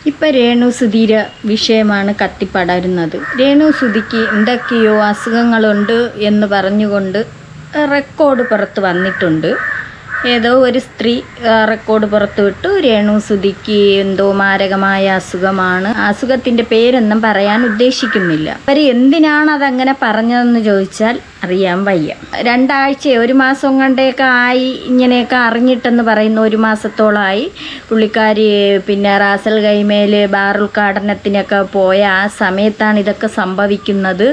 ഇപ്പം രേണുസുധീര വിഷയമാണ് കത്തിപ്പടരുന്നത്. രേണുസുധിക്ക് എന്തൊക്കെയോ അസുഖങ്ങളുണ്ട് എന്ന് പറഞ്ഞുകൊണ്ട് റെക്കോർഡ് പുറത്ത് വന്നിട്ടുണ്ട്. ഏതോ ഒരു സ്ത്രീ റെക്കോർഡ് പുറത്തുവിട്ടു, രേണുസുധിക്ക് എന്തോ മാരകമായ അസുഖമാണ്. അസുഖത്തിൻ്റെ പേരൊന്നും പറയാൻ ഉദ്ദേശിക്കുന്നില്ല. അവർ എന്തിനാണ് അതങ്ങനെ പറഞ്ഞതെന്ന് ചോദിച്ചാൽ അറിയാൻ വയ്യ. 2 ആഴ്ച 1 മാസം കൊണ്ടേയൊക്കെ ആയി ഇങ്ങനെയൊക്കെ അറിഞ്ഞിട്ടെന്ന് പറയുന്നു. 1 മാസത്തോളമായി പുള്ളിക്കാരി പിന്നെ റാസൽ ഖൈമയിൽ ബാർ ഉദ്ഘാടനത്തിനൊക്കെ പോയ ആ സമയത്താണ് ഇതൊക്കെ സംഭവിക്കുന്നത്.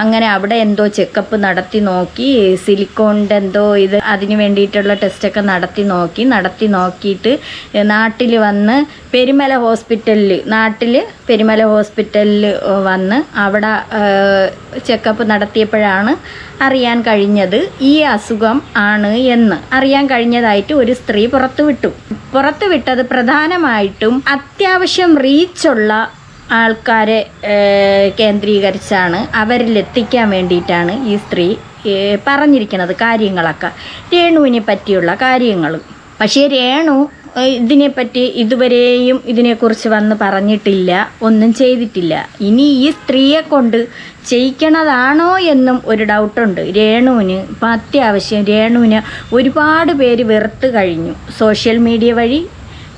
അങ്ങനെ അവിടെ എന്തോ ചെക്കപ്പ് നടത്തി നോക്കി, സിലിക്കോണിൻ്റെ എന്തോ ഇത് അതിന് വേണ്ടിയിട്ടുള്ള ടെസ്റ്റൊക്കെ നടത്തി നോക്കിയിട്ട് നാട്ടിൽ വന്ന് പെരുമല ഹോസ്പിറ്റലിൽ വന്ന് അവിടെ ചെക്കപ്പ് നടത്തിയപ്പോഴാണ് അറിയാൻ കഴിഞ്ഞത് ഈ അസുഖം ആണ് എന്ന് അറിയാൻ കഴിഞ്ഞതായിട്ട് ഒരു സ്ത്രീ പുറത്തുവിട്ടത് പ്രധാനമായിട്ടും അത്യാവശ്യം റീച്ചുള്ള ആൾക്കാരെ കേന്ദ്രീകരിച്ചാണ്, അവരിലെത്തിക്കാൻ വേണ്ടിയിട്ടാണ് ഈ സ്ത്രീ പറഞ്ഞിരിക്കുന്നത് കാര്യങ്ങളൊക്കെ, രേണുവിനെ പറ്റിയുള്ള കാര്യങ്ങൾ. പക്ഷേ രേണു ഇതിനെപ്പറ്റി ഇതുവരെയും ഇതിനെക്കുറിച്ച് വന്ന് പറഞ്ഞിട്ടില്ല, ഒന്നും ചെയ്തിട്ടില്ല. ഇനി ഈ സ്ത്രീയെ കൊണ്ട് ചെയ്യിക്കണതാണോ എന്നും ഒരു ഡൗട്ടുണ്ട് രേണുവിന്. ഇപ്പം അത്യാവശ്യം രേണുവിന് ഒരുപാട് പേര് വെറുത്ത് കഴിഞ്ഞു. സോഷ്യൽ മീഡിയ വഴി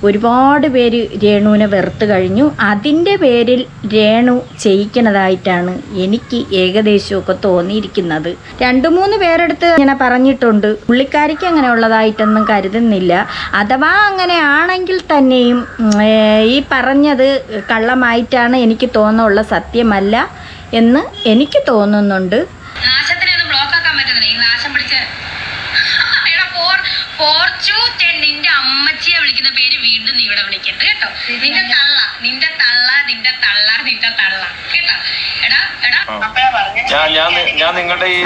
ഒരുപാട് പേര് രേണുവിനെ വെറുത്ത് കഴിഞ്ഞു. അതിൻ്റെ പേരിൽ രേണു ചെയ്യിക്കുന്നതായിട്ടാണ് എനിക്ക് ഏകദേശമൊക്കെ തോന്നിയിരിക്കുന്നത്. 2-3 പേരെടുത്ത് ഇങ്ങനെ പറഞ്ഞിട്ടുണ്ട്. പുള്ളിക്കാരിക്ക് അങ്ങനെ ഉള്ളതായിട്ടൊന്നും കരുതുന്നില്ല. അഥവാ അങ്ങനെ ആണെങ്കിൽ തന്നെയും ഈ പറഞ്ഞത് കള്ളമായിട്ടാണ് എനിക്ക് തോന്നുന്നുള്ള, സത്യമല്ല എന്ന് എനിക്ക് തോന്നുന്നുണ്ട്. നിന്റെ അമ്മച്ചിയെ വിളിക്കുന്ന പേര് വീണ്ടും നീ ഇവിടെ വിളിക്കരുത് കേട്ടോ. നിന്റെ തള്ള കേട്ടോ.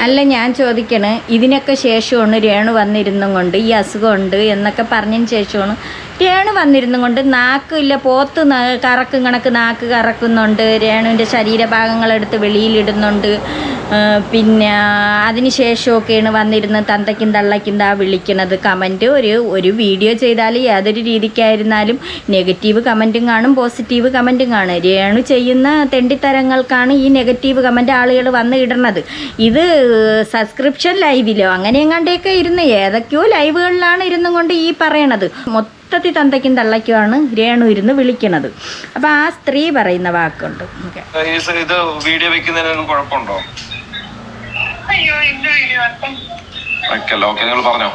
അല്ല, ഞാൻ ചോദിക്കണേ, ഇതിനൊക്കെ ശേഷമാണ് രേണു വന്നിരുന്നും കൊണ്ട് ഈ അസുഖമുണ്ട് എന്നൊക്കെ പറഞ്ഞതിന് ശേഷമാണ് രേണു വന്നിരുന്നും കൊണ്ട് നാക്കില്ല, പോത്ത് കറക്കും കണക്ക് നാക്ക് കറക്കുന്നുണ്ട്, രേണുവിൻ്റെ ശരീരഭാഗങ്ങളെടുത്ത് വെളിയിലിടുന്നുണ്ട്. പിന്നെ അതിന് ശേഷമൊക്കെയാണ് വന്നിരുന്ന് തന്തയ്ക്കും തള്ളയ്ക്കും താ വിളിക്കുന്നത്. കമൻറ്റ് ഒരു വീഡിയോ ചെയ്താൽ യാതൊരു രീതിക്കായിരുന്നാലും നെഗറ്റീവ് കമൻറ്റും കാണും, പോസിറ്റീവ് കമൻറ്റും കാണും. രേണു ചെയ്യുന്ന തെണ്ടിത്തരങ്ങൾക്കാണ് ഈ നെഗറ്റീവ് കമൻറ്റ് ആളുകൾ വന്ന് ഇടുന്നത്. ഇത് സബ്സ്ക്രിപ്ഷൻ ലൈവിലോ അങ്ങനെ എങ്ങാണ്ടൊക്കെ ഇരുന്ന് ഏതൊക്കെയോ ലൈവുകളിലാണ് ഇരുന്നും കൊണ്ട് ഈ പറയണത്. മൊത്തത്തിൽ തന്തയ്ക്കും തള്ളയ്ക്കുമാണ് രേണു ഇരുന്ന് വിളിക്കണത്. അപ്പോൾ ആ സ്ത്രീ പറയുന്ന വാക്കുണ്ട്. ഇത് വീഡിയോ വെക്കുന്നതിന് കുഴപ്പമുണ്ടോ? പറഞ്ഞോ.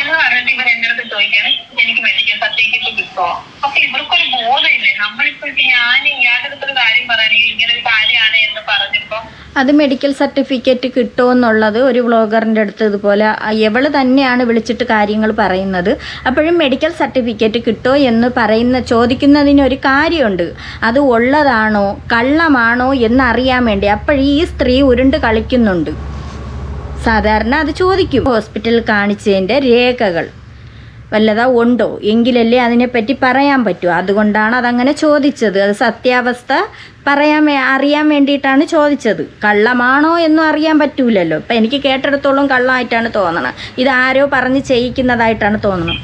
എന്ന് പറഞ്ഞിട്ട് ഇവർ എന്റെ അടുത്ത് ചോദിക്കാണ് എനിക്ക് മെഡിക്കൽ സർട്ടിഫിക്കറ്റ് കിട്ടുമോ. അപ്പൊ ഇവർക്കൊരു ബോധമില്ലേ. നമ്മളിപ്പോ ഞാൻ ഇയാളുടെ അടുത്തൊരു കാര്യം പറയുകയാണെങ്കിൽ ഇങ്ങനെ ഒരു കാര്യമാണ് എന്ന് പറഞ്ഞപ്പോ അത് മെഡിക്കൽ സർട്ടിഫിക്കറ്റ് കിട്ടുമെന്നുള്ളത് ഒരു വ്ളോഗറിൻ്റെ അടുത്ത് ഇതുപോലെ എവള് തന്നെയാണ് വിളിച്ചിട്ട് കാര്യങ്ങൾ പറയുന്നത്. അപ്പോഴും മെഡിക്കൽ സർട്ടിഫിക്കറ്റ് കിട്ടുമോ എന്ന് ചോദിക്കുന്നതിനൊരു കാര്യമുണ്ട്. അത് ഉള്ളതാണോ കള്ളമാണോ എന്നറിയാൻ വേണ്ടി. അപ്പോഴീ സ്ത്രീ ഉരുണ്ട് കളിക്കുന്നുണ്ട്. സാധാരണ അത് ചോദിക്കും, ഹോസ്പിറ്റലിൽ കാണിച്ചതിൻ്റെ രേഖകൾ വല്ലതാ ഉണ്ടോ എങ്കിലല്ലേ അതിനെപ്പറ്റി പറയാൻ പറ്റൂ. അതുകൊണ്ടാണ് അതങ്ങനെ ചോദിച്ചത്. അത് സത്യാവസ്ഥ അറിയാൻ വേണ്ടിയിട്ടാണ് ചോദിച്ചത്. കള്ളമാണോ എന്നും അറിയാൻ പറ്റൂലല്ലോ. ഇപ്പം എനിക്ക് കേട്ടിടത്തോളം കള്ളമായിട്ടാണ് തോന്നണം. ഇതാരോ പറഞ്ഞ് ചെയ്യിക്കുന്നതായിട്ടാണ് തോന്നണം.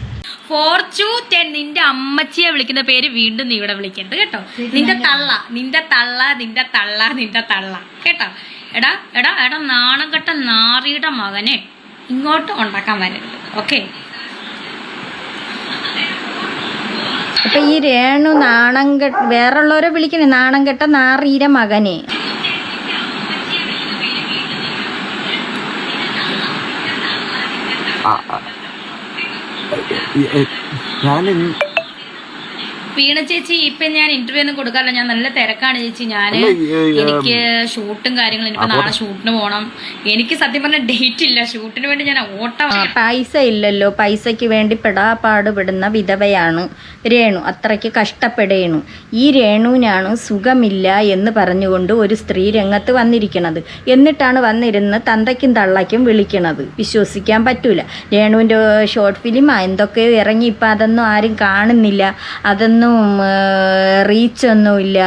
നിന്റെ അമ്മച്ചിയെ വിളിക്കുന്ന പേര് വീണ്ടും നീ ഇവിടെ വിളിക്കരുത് കേട്ടോ. നിന്റെ തള്ള കേട്ടോ. എടാ നാണം കെട്ട നാറിയുടെ മകനെ ഇങ്ങോട്ട് ഉണ്ടാക്കാൻ വരരുത്. ഓക്കെ. അപ്പൊ ഈ രേണു വേറുള്ളവരെ വിളിക്കണേ നാണം കെട്ട നാറിയുടെ മകനെ. വീണ ചേച്ചി, ഇപ്പൊ ഞാൻ ഇന്റർവ്യൂ ഒന്നും കൊടുക്കാറില്ല. ഞാൻ നല്ല തിരക്കാണ് ചേച്ചി. എനിക്ക് ഷൂട്ടും കാര്യങ്ങളും, എനിക്ക് നാളെ ഷൂട്ടിന് പോകണം. എനിക്ക് സത്യം പറഞ്ഞ ഡേറ്റ് ഇല്ല ഷൂട്ടിന് വേണ്ടി. ഞാൻ ഓട്ടം. പൈസ ഇല്ലല്ലോ. പൈസയ്ക്ക് വേണ്ടി പെടാപ്പാടുപെടുന്ന വിധവയാണ് രേണു. അത്രയ്ക്ക് കഷ്ടപ്പെടേണു. ഈ രേണുവിനാണ് സുഖമില്ല എന്ന് പറഞ്ഞുകൊണ്ട് ഒരു സ്ത്രീ രംഗത്ത് വന്നിരിക്കുന്നത്. എന്നിട്ടാണ് വന്നിരുന്ന് തന്തയ്ക്കും തള്ളയ്ക്കും വിളിക്കണത്. വിശ്വസിക്കാൻ പറ്റൂല. രേണുവിൻ്റെ ഷോർട്ട് ഫിലിം എന്തൊക്കെയോ ഇറങ്ങി. ഇപ്പം അതൊന്നും ആരും കാണുന്നില്ല. അതൊന്നും ഒന്നും റീച്ചൊന്നുമില്ല.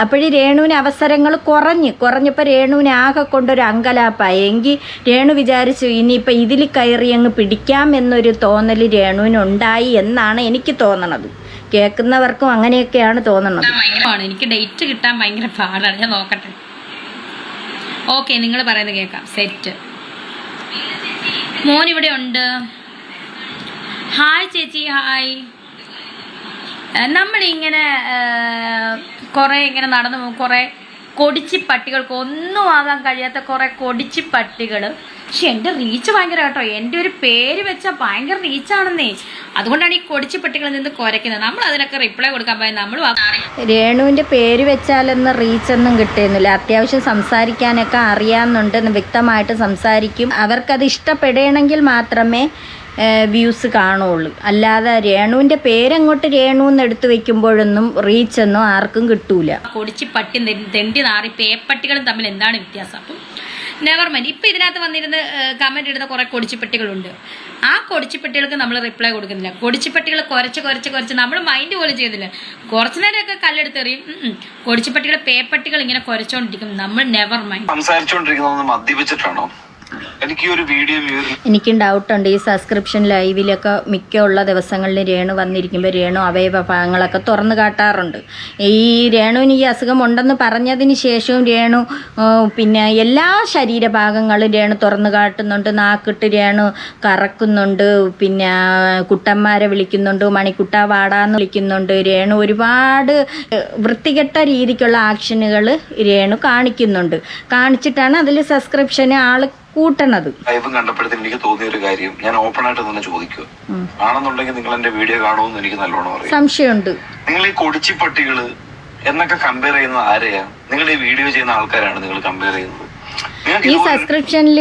അപ്പോഴേ രേണുവിന് അവസരങ്ങൾ കുറഞ്ഞപ്പോൾ രേണുവിനെ ആകെ കൊണ്ടൊരു അങ്കലാപ്പായി. എങ്കിൽ രേണു വിചാരിച്ചു ഇനിയിപ്പോൾ ഇതിൽ കയറി അങ്ങ് പിടിക്കാം എന്നൊരു തോന്നൽ രേണുവിനുണ്ടായി എന്നാണ് എനിക്ക് തോന്നണത്. കേൾക്കുന്നവർക്കും അങ്ങനെയൊക്കെയാണ് തോന്നുന്നത്. എനിക്ക് ഡേറ്റ് കിട്ടാൻ ഭയങ്കര പാടാണ്. ഞാൻ നോക്കട്ടെ. ഓക്കെ, നിങ്ങൾ പറയുന്നത് കേൾക്കാം. സെറ്റ്. മോൻ ഇവിടെ ഉണ്ട്. ഹായ് ചേച്ചി. ഹായ്. നമ്മളിങ്ങനെ കുറേ ഇങ്ങനെ നടന്നു പോകും. കുറേ കൊടിച്ചിപ്പട്ടികൾക്ക് ഒന്നും ആകാൻ കഴിയാത്ത കുറേ കൊടിച്ചിപ്പട്ടികൾ. പക്ഷെ എൻ്റെ റീച്ച് ഭയങ്കര കേട്ടോ. എൻ്റെ ഒരു പേര് വെച്ചാൽ ഭയങ്കര റീച്ചാണെന്നേ. അതുകൊണ്ടാണ് ഈ കൊടിച്ചിപ്പട്ടികളിൽ നിന്ന് കുരയ്ക്കുന്നത്. നമ്മൾ അതിനൊക്കെ റിപ്ലൈ കൊടുക്കാൻ പോയി നമ്മൾ രേണുവിൻ്റെ പേര് വെച്ചാലൊന്നും റീച്ചൊന്നും കിട്ടുന്നില്ല. അത്യാവശ്യം സംസാരിക്കാനൊക്കെ അറിയാമെന്നുണ്ട്, വ്യക്തമായിട്ട് സംസാരിക്കും. അവർക്കത് ഇഷ്ടപ്പെടണമെങ്കിൽ മാത്രമേ വ്യൂസ് കാണുള്ളൂ. അല്ലാതെ രേണുവിൻ്റെ പേരങ്ങോട്ട് രേണു എന്ന് എടുത്തു വെക്കുമ്പോഴൊന്നും റീച്ചൊന്നും ആർക്കും കിട്ടൂല. കൊടിച്ചിപ്പട്ടി തെണ്ടി നാറി പേപ്പട്ടികളും തമ്മിൽ എന്താണ് വ്യത്യാസം? അപ്പം നെവർ മൈൻഡ്. ഇപ്പം ഇതിനകത്ത് വന്നിരുന്ന് കമൻറ്റ് ഇടുന്ന കുറേ കൊടിച്ചിപ്പട്ടികളുണ്ട്. ആ കൊടിച്ചിപ്പട്ടികൾക്ക് നമ്മൾ റിപ്ലൈ കൊടുക്കുന്നില്ല. കൊടിച്ചിപ്പട്ടികൾ കുരച്ച് നമ്മൾ മൈൻഡ് പോലും ചെയ്യുന്നില്ല. കുറച്ചു നേരമൊക്കെ കല്ലെടുത്തെറിയും. കൊടിച്ചിപ്പട്ടികൾ പേപ്പട്ടികൾ ഇങ്ങനെ കുരച്ചോണ്ടിരിക്കും. നമ്മൾ നെവർ മൈൻഡ്. സംസാരിച്ചോണ്ടിരിക്കുന്നത് മദ്യപിച്ചിട്ടാണോ? എനിക്ക് ഒരു വീഡിയോ എനിക്കും ഡൗട്ടുണ്ട്. ഈ സബ്സ്ക്രിപ്ഷൻ ലൈവിലൊക്കെ മിക്കുള്ള ദിവസങ്ങളിൽ രേണു വന്നിരിക്കുമ്പോൾ രേണു അവയവ ഭാഗങ്ങളൊക്കെ തുറന്നു കാട്ടാറുണ്ട്. ഈ രേണുവിന് ഈ അസുഖം ഉണ്ടെന്ന് പറഞ്ഞതിന് ശേഷവും രേണു പിന്നെ എല്ലാ ശരീരഭാഗങ്ങളും രേണു തുറന്നു കാട്ടുന്നുണ്ട്. നാക്കിട്ട് രേണു കറക്കുന്നുണ്ട്. പിന്നെ കുട്ടന്മാരെ വിളിക്കുന്നുണ്ട്. മണിക്കുട്ട വാടാന്ന് വിളിക്കുന്നുണ്ട്. രേണു ഒരുപാട് വൃത്തികെട്ട രീതിക്കുള്ള ആക്ഷനുകൾ രേണു കാണിക്കുന്നുണ്ട്. കാണിച്ചിട്ടാണ് അതിൽ സബ്സ്ക്രിപ്ഷന് ആൾ കൂട്ടണത്. ലൈവ് കണ്ടപ്പോഴത്തേക്ക് എനിക്ക് തോന്നിയ ഒരു കാര്യം ഞാൻ ഓപ്പൺ ആയിട്ട് തന്നെ ചോദിക്കുക ആണെന്നുണ്ടെങ്കിൽ നിങ്ങൾ എന്റെ വീഡിയോ കാണുമെന്ന് എനിക്ക് നല്ലോണം അറിയാം. സംശയമുണ്ട്. നിങ്ങൾ ഈ കൊടിച്ചിപ്പട്ടികള് എന്നൊക്കെ കമ്പയർ ചെയ്യുന്നത് ആരെയാ? നിങ്ങൾ ഈ വീഡിയോ ചെയ്യുന്ന ആൾക്കാരാണ് നിങ്ങൾ കമ്പയർ ചെയ്യുന്നത്. ഈ സബ്സ്ക്രിപ്ഷനിൽ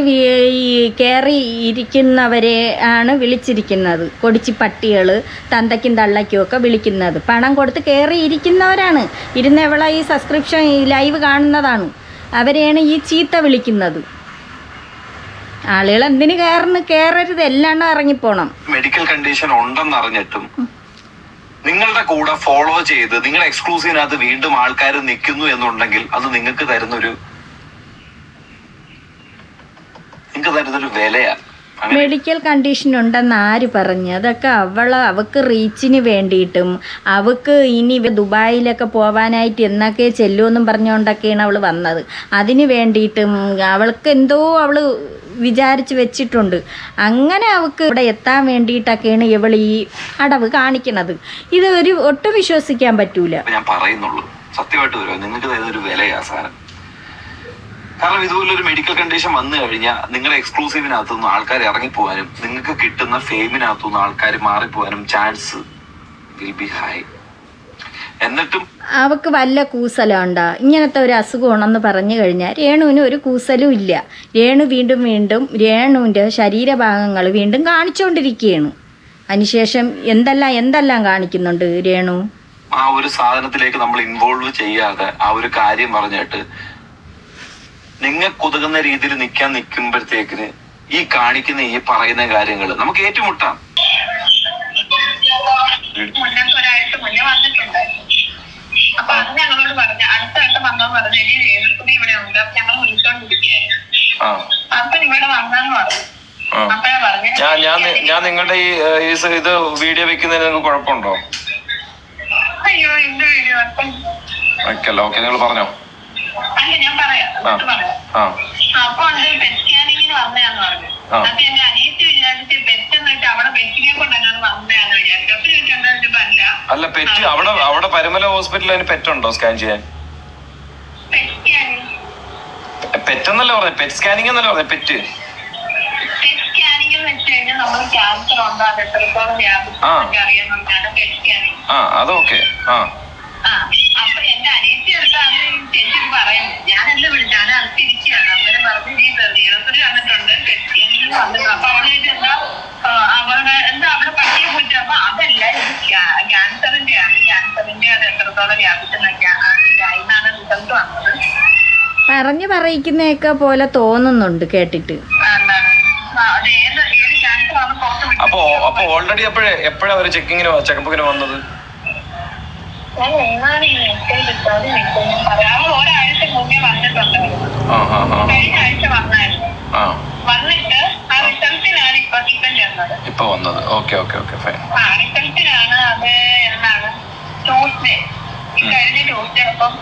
കയറി ഇരിക്കുന്നവരെ ആണ് വിളിച്ചിരിക്കുന്നത്. കൊടിച്ചിപ്പട്ടികൾ തന്തയ്ക്കും തള്ളയ്ക്കും ഒക്കെ വിളിക്കുന്നത് പണം കൊടുത്ത് കയറി ഇരിക്കുന്നവരാണ്. ഇരുന്നെവള ഈ സബ്സ്ക്രിപ്ഷൻ ലൈവ് കാണുന്നതാണ്. അവരെയാണ് ഈ ചീത്ത വിളിക്കുന്നത്. ആളുകൾ എന്തിനു കയറരുത്, എല്ലാം ഇറങ്ങിപ്പോണം. മെഡിക്കൽ കണ്ടീഷൻ ഉണ്ടെന്ന് അറിഞ്ഞിട്ടും നിങ്ങളുടെ കൂടെ ഫോളോ ചെയ്ത് നിങ്ങളുടെ എക്സ്ക്ലൂസീവിനകത്ത് വീണ്ടും ആൾക്കാർ നിൽക്കുന്നു എന്നുണ്ടെങ്കിൽ അത് നിങ്ങൾക്ക് തരുന്നൊരു വിലയാ. മെഡിക്കൽ കണ്ടീഷൻ ഉണ്ടെന്ന് ആര് പറഞ്ഞു? അതൊക്കെ അവൾക്ക് റീച്ചിന് വേണ്ടിയിട്ടും അവൾക്ക് ഇനി ദുബായിലൊക്കെ പോവാനായിട്ട് എന്നൊക്കെ ചെല്ലുമെന്നും പറഞ്ഞുകൊണ്ടൊക്കെയാണ് അവൾ വന്നത്. അതിന് വേണ്ടിയിട്ടും അവൾക്ക് എന്തോ അവൾ വിചാരിച്ച് വെച്ചിട്ടുണ്ട്. അങ്ങനെ അവൾക്ക് ഇവിടെ എത്താൻ വേണ്ടിയിട്ടൊക്കെയാണ് ഇവൾ ഈ അടവ് കാണിക്കണത്. ഇത് ഒട്ടും വിശ്വസിക്കാൻ പറ്റൂല. ഞാൻ പറയുന്നുള്ളൂ സത്യമായിട്ട് വരും നിങ്ങൾക്ക് തരുന്നൊരു വിലയാ സാധനം. കാരണം ഇതുപോലൊരു മെഡിക്കൽ കണ്ടീഷൻ വന്നു കഴിഞ്ഞാൽ നിങ്ങളുടെ എക്സ്ക്ലൂസീവിനകത്തുനിന്ന് ആൾക്കാർ ഇറങ്ങിപ്പോകാനും നിങ്ങൾക്ക് കിട്ടുന്ന ഫെയിമിനകത്തുനിന്ന് ആൾക്കാർ മാറിപ്പോകാനും ചാൻസ് വിൽ ബി ഹൈ. എന്നിട്ടും അവൾക്ക് വല്ല കൂസലുണ്ടോ? ഇങ്ങനത്തെ ഒരു അസുഖമാണെന്ന് പറഞ്ഞു കഴിഞ്ഞാൽ രേണുവിന് ഒരു കൂസലും ഇല്ല. രേണു വീണ്ടും രേണുവിൻ്റെ ശരീരഭാഗങ്ങൾ വീണ്ടും കാണിച്ചുകൊണ്ടിരിക്കുകയാണ്. അതിനുശേഷം എന്തെല്ലാം കാണിക്കുന്നുണ്ട് രേണു. ആ ഒരു സാധനത്തിലേക്ക് നമ്മൾ ഇൻവോൾവ് ചെയ്യാതെ ആ ഒരു കാര്യം പറഞ്ഞിട്ട് നിങ്ങൾക്കൊതുകുന്ന രീതിയിൽ നിൽക്കുമ്പോഴത്തേക്കിന് ഈ കാണിക്കുന്ന ഈ പറയുന്ന കാര്യങ്ങൾ നമുക്ക് ഏറ്റുമുട്ടാം. ഒരാഴ്ച മുന്നേ വന്നിട്ടുണ്ട്. അപ്പൊ അത് ഞങ്ങളോട് പറഞ്ഞു. അടുത്ത വട്ടം വന്നോന്ന് പറഞ്ഞു ഇനി രേണുസുതി ഇവിടെ ഉണ്ട്. അപ്പൊ ഞങ്ങൾ വിളിച്ചോണ്ടിരിക്കുകയായിരുന്നു. അപ്പൊ ഇവിടെ വന്നെന്ന് പറഞ്ഞു. അപ്പഴാ പറഞ്ഞു ഞാൻ നിങ്ങളുടെ ഈ ഇത് വീഡിയോ വെക്കുന്നതിന് നിങ്ങൾക്ക് കുഴപ്പമുണ്ടോ? അയ്യോ എന്റെ വീഡിയോ വെക്കല്ലോ. ഓക്കെ, നിങ്ങൾ പറഞ്ഞോ. അല്ല ഞാൻ പറയാം. അപ്പൊ അത് പെറ്റ് സ്കാനിങ്ങിന് വന്നയാന്ന് പറഞ്ഞു. അപ്പൊ എന്റെ അനിയത്തി വിചാരിച്ച് പെറ്റ് എന്നിട്ട് അവിടെ പെറ്റിനെ കൊണ്ടാണ് വന്നയാന്ന് വിചാരിച്ചു. അപ്പൊ ചോദിച്ചെന്താ പറഞ്ഞ അല്ല പെറ്റ് അവിടെ പരുമല ഹോസ്പിറ്റലിൽ അതിന് പെറ്റുണ്ടോ സ്കാൻ ചെയ്യാൻ? പെറ്റ് എന്നല്ല പറഞ്ഞത്, പെറ്റ് സ്കാനിങ് എന്നല്ല പറഞ്ഞത്. പെറ്റ് സ്കാനിങ് എന്ന് വെച്ച് കഴിഞ്ഞാൽ നമ്മൾ ക്യാൻസർ ഉണ്ടോ അത് എത്രത്തോളം വ്യാപിച്ചൊക്കെ അറിയാന്നുള്ളതാണ് പെറ്റ് സ്കാനിങ്. അതൊക്കെ അപ്പൊ എന്റെ അനിയത്തി അടുത്താണ് ചേച്ചി പറയുന്നത്. ഞാനെന്താ വിളിച്ചാണ് അത് തിരിച്ചാണ് അങ്ങനെ പറഞ്ഞു ഈ രേണുസുതി വന്നിട്ടുണ്ട് പെറ്റ് സ്കാനിങ് വന്നിട്ടുണ്ട്. അപ്പൊ അവള് എന്താ അവളുടെ എന്താ അവിടെ പട്ടിയെ പോയിട്ട് അപ്പൊ അതല്ല ഇത് ക്യാൻസറിന്റെ ആണ്. ക്യാൻസറിന്റെ അത് എത്രത്തോളം വ്യാപിച്ചെന്നൊക്കെ അതിനാണ് റിസൾട്ട് വന്നത്. പറഞ്ഞു പറയിക്കുന്നതൊക്കെ പോലെ തോന്നുന്നുണ്ട് കേട്ടിട്ട്. അപ്പൊ ഓൾറെഡി എപ്പോഴാ ഒരു ചെക്കപ്പിന് വന്നത്? ഞാൻ എന്നാണ് ഈ മെസ്സേജ് കിട്ടാതെ നിൽക്കുന്നു പറയാം. അവൾ ഒരാഴ്ച മുന്നേ വന്നിട്ടുണ്ടായിരുന്നു, കഴിഞ്ഞ ആഴ്ച വന്നായിരുന്നു. വന്നിട്ട് ആ റിസൾട്ടിനാണ് ഇപ്പം ചേർന്നത്. ഇപ്പൊ വന്നത്. Okay okay okay fine. ആ റിസൾട്ടിനാണ്. അത് എന്താണ് ട്യൂസ്ഡേ, കഴിഞ്ഞ ട്യൂസ്ഡേ. അപ്പം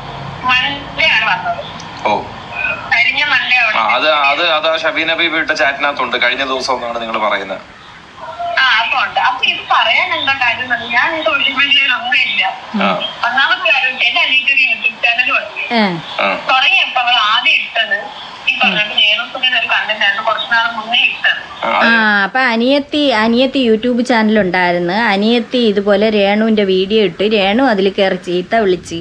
മൺഡേ ആണ് വന്നത്. ഓ കഴിഞ്ഞ മൺഡേ അത് ഷബീന ബീബി ഇട്ട ചാറ്റിനകത്തുണ്ട് കഴിഞ്ഞ ദിവസം എന്നാണ് നിങ്ങൾ പറയുന്നത്. അപ്പൊ ഉണ്ട്. അപ്പൊ ഇത് പറയാൻ എന്താ കാര്യം? ഞാൻ സോഷ്യൽ മീഡിയയിൽ ഒന്നുമില്ല. ഒന്നാമത്തെ കാര്യം എന്റെ അനിയത്തി ഒരു യൂട്യൂബ് ചാനൽ തുടങ്ങിയപ്പോ അവൾ ആദ്യം ഇട്ടത് ഈ പറഞ്ഞിട്ട് നേരത്തെ ഒരു കണ്ടന്റ് ആയിരുന്നു, കുറച്ചു നാൾ മുന്നേ ഇട്ടത്. അപ്പം അനിയത്തി യൂട്യൂബ് ചാനലുണ്ടായിരുന്നു. അനിയത്തി ഇതുപോലെ രേണുവിൻ്റെ വീഡിയോ ഇട്ട് രേണു അതിൽ കയറി ചീത്ത വിളിച്ച്.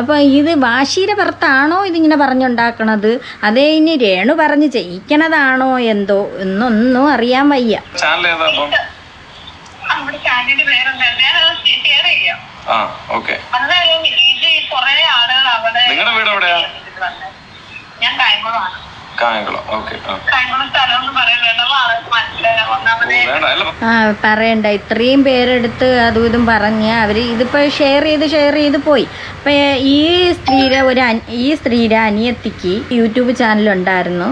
അപ്പോൾ ഇത് വാശിയുടെ പുറത്താണോ ഇതിങ്ങനെ പറഞ്ഞുണ്ടാക്കണത്, അതേ ഇനി രേണു പറഞ്ഞ് ചെയ്യിക്കണതാണോ എന്തോ എന്നൊന്നും അറിയാൻ വയ്യ. നമ്മുടെ ചാനലിന്റെ പേരെന്തായിരുന്നു? ഞാനത് ഷെയർ ചെയ്യാം. അന്നേരം ഇത് കുറെ ആളുകൾ അവിടെ. ഞാൻ കായംകുളമാണ്. കായംകുളം സ്ഥലം ഒന്നും പറയാൻ പറയണ്ട. ഇത്രയും പേരെടുത്ത് അതും ഇതും പറഞ്ഞ് അവർ ഇതിപ്പോൾ ഷെയർ ചെയ്ത് പോയി. അപ്പം ഈ സ്ത്രീയുടെ അനിയത്തിക്ക് യൂട്യൂബ് ചാനലുണ്ടായിരുന്നു.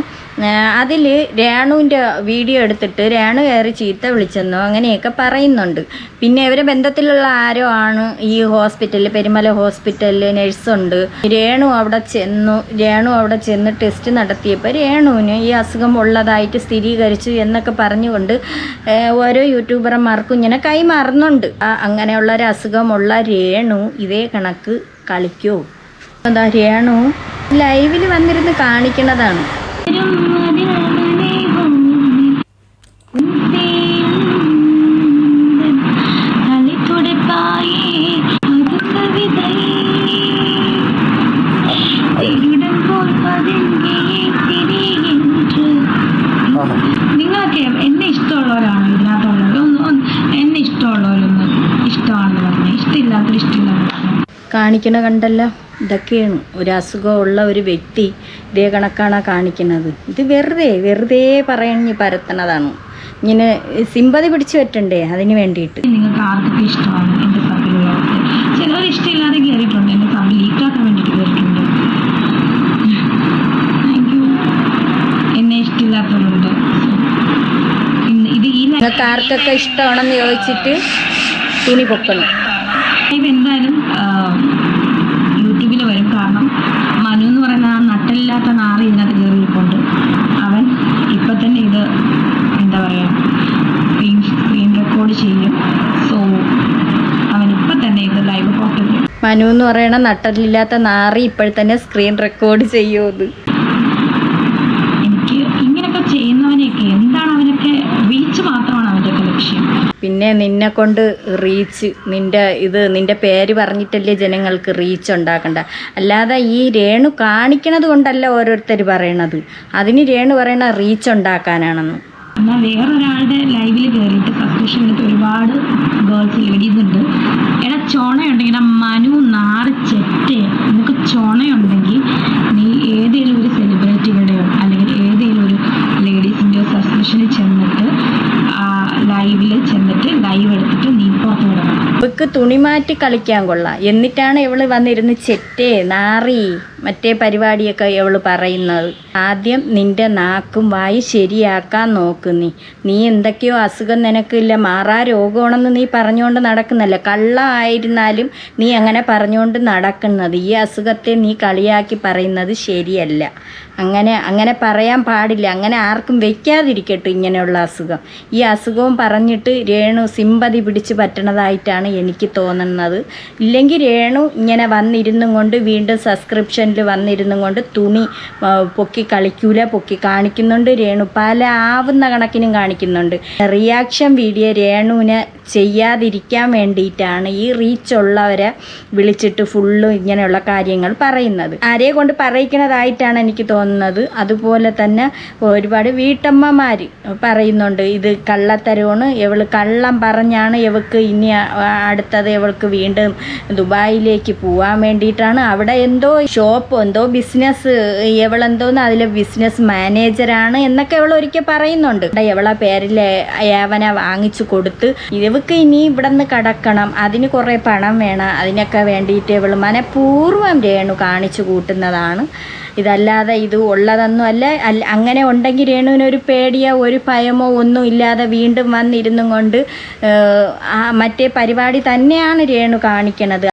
അതിൽ രേണുവിൻ്റെ വീഡിയോ എടുത്തിട്ട് രേണു കയറി ചീത്ത വിളിച്ചെന്നോ അങ്ങനെയൊക്കെ പറയുന്നുണ്ട്. പിന്നെ ഇവരെ ബന്ധത്തിലുള്ള ആരോ ആണ് ഈ ഹോസ്പിറ്റലിൽ, പെരുമല ഹോസ്പിറ്റലിൽ നഴ്സുണ്ട്. രേണു അവിടെ ചെന്ന് ടെസ്റ്റ് നടത്തിയപ്പോൾ രേണുവിന് ഈ അസുഖം ഉള്ളതായിട്ട് സ്ഥിരീകരിച്ചു എന്നൊക്കെ പറഞ്ഞുകൊണ്ട് ഓരോ യൂട്യൂബർമാർക്കും ഇങ്ങനെ കൈമാറുന്നുണ്ട്. അങ്ങനെയുള്ളൊരു അസുഖമുള്ള രേണു ഇതേ കണക്ക് കളിക്കോ? എന്താ രേണു ലൈവിൽ വന്നിരുന്ന് കാണിക്കണതാണ്. നിങ്ങളൊക്കെ എന്നെ ഇഷ്ടമുള്ളവരാണോ ഇതിനകത്തുള്ളത്? എന്നെ ഇഷ്ടമുള്ളവരൊന്ന് ഇഷ്ടമാണെന്ന് പറഞ്ഞു, ഇഷ്ടമില്ലാത്തൊരു ഇഷ്ടമില്ലാന്ന് പറഞ്ഞു കാണിക്കണ കണ്ടല്ലോ. ഇതൊക്കെയാണ് ഒരു അസുഖമുള്ള ഒരു വ്യക്തി ഇതേ കണക്കാണ് കാണിക്കുന്നത്. ഇത് വെറുതെ പറഞ്ഞ് പരത്തണതാണ്. ഇങ്ങനെ സിമ്പതി പിടിച്ചു പറ്റണ്ടേ അതിന് വേണ്ടിയിട്ട്. നിങ്ങൾക്ക് ആർക്കൊക്കെ ഇഷ്ടമാണ് എൻ്റെ ഫാമിലിയുള്ളവർക്ക്? ചിലവർ ഇഷ്ടമില്ലാതെ കയറിയിട്ടുണ്ട്, എൻ്റെ ഫാമിലി ലീക്കാക്കാൻ വേണ്ടിയിട്ട് കയറിയിട്ടുണ്ട്. Thank you. എന്നെ ഇഷ്ടമില്ലാത്തവരുണ്ട്. നിങ്ങൾക്ക് ആർക്കൊക്കെ ഇഷ്ടമാണെന്ന് ചോദിച്ചിട്ട് തുണി പൊക്കണം. എന്തായാലും യൂട്യൂബിൽ വരും. കാരണം മനു എന്ന് പറയുന്ന ആ നട്ടലില്ലാത്ത നാറ് ഇതിനകത്ത് കയറിയിരിപ്പുണ്ട്. അവൻ ഇപ്പം തന്നെ ഇത് എന്താ പറയുക സ്ക്രീൻ റെക്കോർഡ് ചെയ്യും. സോ അവൻ ഇപ്പം തന്നെ ഇത് ലൈവ് പോർട്ടൽ മനു എന്ന് പറയണ നട്ടലില്ലാത്ത നാറി ഇപ്പോഴത്തന്നെ സ്ക്രീൻ റെക്കോർഡ് ചെയ്യുമത്. എനിക്ക് ഇങ്ങനെയൊക്കെ ചെയ്യുന്നവനെയൊക്കെ എന്താണ്, അവനൊക്കെ റീച്ച് മാത്രമാണ് അവൻ്റെയൊക്കെ ലക്ഷ്യം. പിന്നെ നിന്നെ കൊണ്ട് റീച്ച്, നിന്റെ പേര് പറഞ്ഞിട്ടല്ലേ ജനങ്ങൾക്ക് റീച്ച് ഉണ്ടാക്കണ്ട. അല്ലാതെ ഈ രേണു കാണിക്കണത് കൊണ്ടല്ല ഓരോരുത്തർ പറയണത്. അതിന് രേണു പറയണ റീച്ച് ഉണ്ടാക്കാനാണെന്ന്. എന്നാൽ വേറൊരാളുടെ ലൈവിൽ കയറിയിട്ട് സബ്സ്ക്രിപ്ഷൻ എടുത്ത് ഒരുപാട് ലേഡീസ് ഉണ്ട്. എടാ ചുണയുണ്ടെങ്കിൽ മനു നാറ് ചെറ്റേ, നിനക്ക് ചുണയുണ്ടെങ്കിൽ നീ ഏതെങ്കിലും ഒരു സെലിബ്രിറ്റികളുടെയോ അല്ലെങ്കിൽ ഏതെങ്കിലും ഒരു ലേഡീസിൻ്റെയോ സബ്സ്ക്രിപ്ഷനിൽ ചെന്നിട്ട് ലൈവിൽ ചെന്നിട്ട് ലൈവ് എടുത്തിട്ട് നീ പുറത്ത് വിടണം. ഇവക്ക് തുണി മാറ്റി കളിക്കാൻ കൊള്ളാം. എന്നിട്ടാണ് ഇവള് വന്നിരുന്ന് ചെറ്റേ നാറി മറ്റേ പരിപാടിയൊക്കെ ഇവള് പറയുന്നത്. ആദ്യം നിന്റെ നാക്കും വായി ശരിയാക്കാൻ നോക്ക്. നീ എന്തൊക്കെയോ അസുഖം നിനക്കില്ല, മാറാ രോഗമാണെന്ന് നീ പറഞ്ഞുകൊണ്ട് നടക്കുന്നല്ല. കള്ളമായിരുന്നാലും നീ അങ്ങനെ പറഞ്ഞുകൊണ്ട് നടക്കുന്നത്. ഈ അസുഖത്തെ നീ കളിയാക്കി പറയുന്നത് ശരിയല്ല. അങ്ങനെ പറയാൻ പാടില്ല. അങ്ങനെ ആർക്കും വെക്കാതിരിക്കട്ടെ ഇങ്ങനെയുള്ള അസുഖം. ഈ അസുഖവും പറഞ്ഞിട്ട് രേണു സിമ്പതി പിടിച്ച് പറ്റണതായിട്ടാണ് എനിക്ക് തോന്നുന്നത്. ഇല്ലെങ്കിൽ രേണു ഇങ്ങനെ വന്നിരുന്നും കൊണ്ട് വീണ്ടും സബ്സ്ക്രിപ്ഷനിൽ വന്നിരുന്നും കൊണ്ട് തുണി പൊക്കി കളിക്കൂല, പൊക്കി കാണിക്കുന്നുണ്ട്. രേണു പല ആവുന്ന കണക്കിനും കാണിക്കുന്നുണ്ട്. റിയാക്ഷൻ വീഡിയോ രേണുവിനെ ചെയ്യാതിരിക്കാൻ വേണ്ടിയിട്ടാണ് ഈ റീച്ചുള്ളവരെ വിളിച്ചിട്ട് ഫുള്ളും ഇങ്ങനെയുള്ള കാര്യങ്ങൾ പറയുന്നത്. ആരെയെ കൊണ്ട് പറയിക്കുന്നതായിട്ടാണ് എനിക്ക് തോന്നുന്നത്. അതുപോലെ തന്നെ ഒരുപാട് വീട്ടമ്മമാർ പറയുന്നുണ്ട് ഇത് കള്ളത്തരമാണ്, ഇവൾ കള്ളം പറഞ്ഞാണ് ഇവൾക്ക് ഇനി അടുത്തത് ഇവൾക്ക് വീണ്ടും ദുബായിലേക്ക് പോകാൻ വേണ്ടിയിട്ടാണ്. അവിടെ എന്തോ ഷോപ്പ് എന്തോ ബിസിനസ് ഇവളെന്തോന്ന് അതിലെ ബിസിനസ് മാനേജറാണ് എന്നൊക്കെ ഇവൾ ഒരിക്കൽ പറയുന്നുണ്ട്. ഇവളെ പേരിൽ ഏവന വാങ്ങിച്ചു കൊടുത്ത് ഇവക്ക് ഇനി ഇവിടെ നിന്ന് കടക്കണം, അതിന് കുറേ പണം വേണം, അതിനൊക്കെ വേണ്ടിയിട്ട് ഇവൾ മനഃപൂർവ്വം രേണു കാണിച്ചു കൂട്ടുന്നതാണ്. ഇതല്ലാതെ ഇത് ഉള്ളതൊന്നും അല്ല. അങ്ങനെ ഉണ്ടെങ്കിൽ രേണുവിനൊരു പേടിയോ ഒരു ഭയമോ ഒന്നും ഇല്ലാതെ വീണ്ടും വന്നിരുന്നും കൊണ്ട് മറ്റേ പരിപാടി തന്നെയാണ് രേണു കാണിക്കണത്.